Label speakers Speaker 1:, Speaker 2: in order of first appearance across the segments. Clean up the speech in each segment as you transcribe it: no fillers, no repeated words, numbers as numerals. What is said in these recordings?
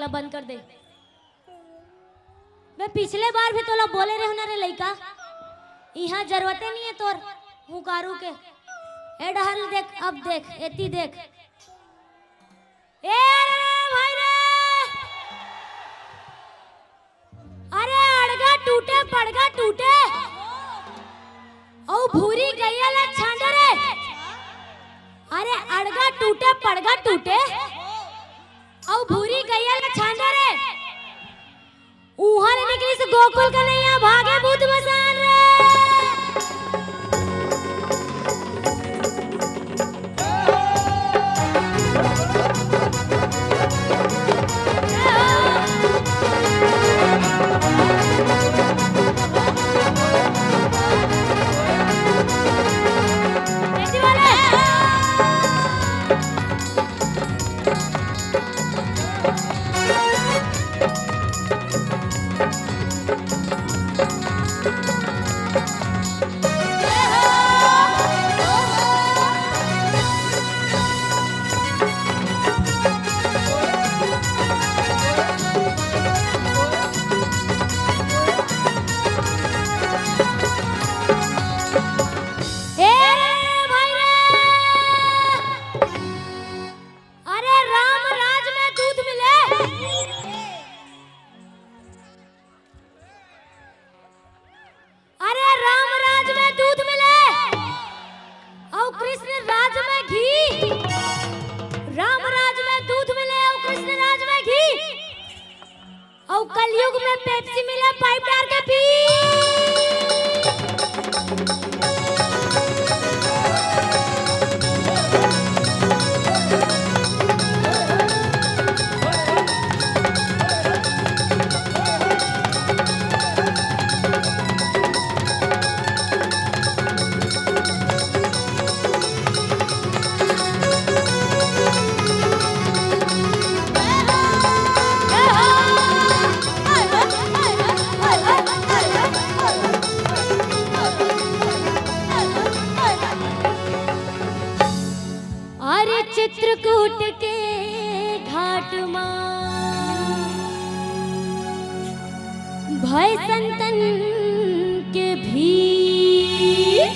Speaker 1: बंद कर दे। मैं पिछले बार भी तोला बोले रहे ना रे लइका, यहाँ जरूरते नहीं है तोर हुकारू के। ए डहल देख, अब देख, एती देख। ए भाई रे, अरे अड़गा टूटे पड़गा टूटे औ भूरी गैया ला छांडे रे। अरे अड़गा टूटे पड़गा टूटे औ भूरी गैया ला छांडे रे। उहाँ ले निकली से गोकुल का नैया भागे भूत मसान रे। कलयुग में पेप्सी मिला पाइप डाल के पी। चित्रकूट के घाट भय संतन के भीड़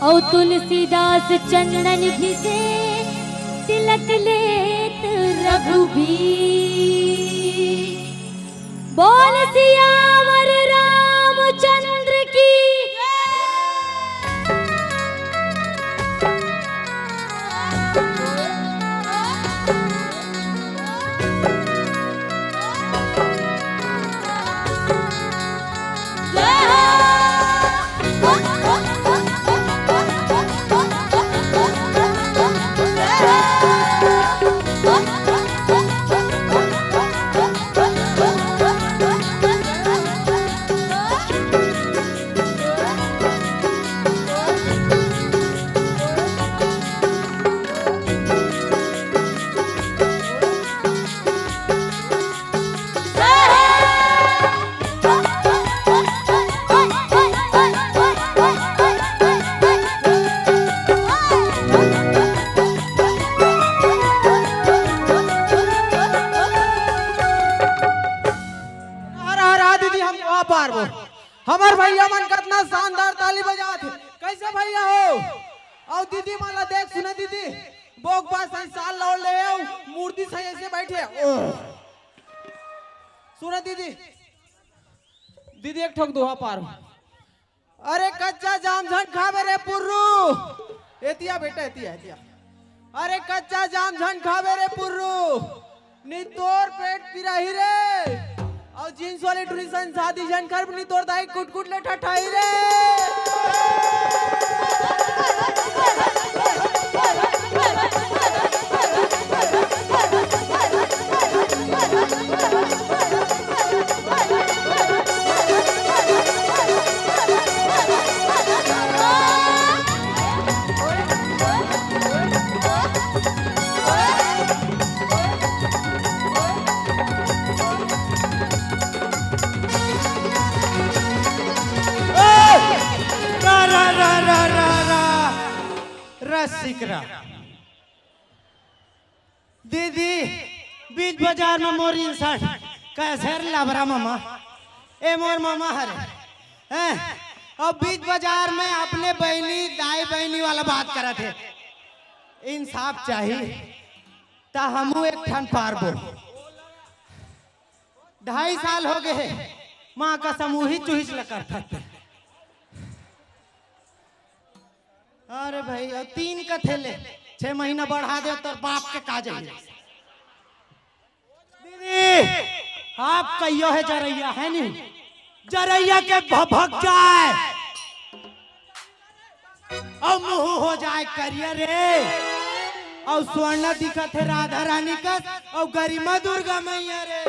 Speaker 1: औ तुलसीदास चंदन घिसे तिलक लेत रघुबीर। बोल सियावर रामचंद्र की।
Speaker 2: हमार भैया मन कितना शानदार ताली बजात है। कैसे भैया हो? और दीदी माला देख सुने दीदी बोक बास साल लौट ले आओ मूर्ति सही ऐसे बैठे। सुना दीदी दीदी एक ठोक दोहा पार। अरे कच्चा जाम झन खावे रे पुर्रू एतिया बेटा एतिया एतिया। अरे कच्चा जाम झन खावे रे पुर्रू, नी तोर पेट पिराही रे। और जींस वाले ट्यूशन शादी झन कर नी तोर दाई कुट ले ठठाई रे।
Speaker 3: रसिकरा दीदी बीच बाजार में मोर इंसान कैसे लबरा मामा ए मोर मामा हरे अब बीच बाजार में अपने बहनी दाई बहनी वाला बात करा थे। इंसाफ चाहिए ता हमू एक ठन पारबो। 2.5 साल हो गए माँ का समूही चूहिच लकर था। अरे भाई और 3 का थेले 6 महीना बढ़ा दे तो बाप के का जाए। दीदी आप कहियो है जरैया है नहीं, जरैया के भभक जाए और मुंह हो जाए करिया रे। और स्वर्ण दिखत है राधा रानी का और गरिमा दुर्गा मैया रे।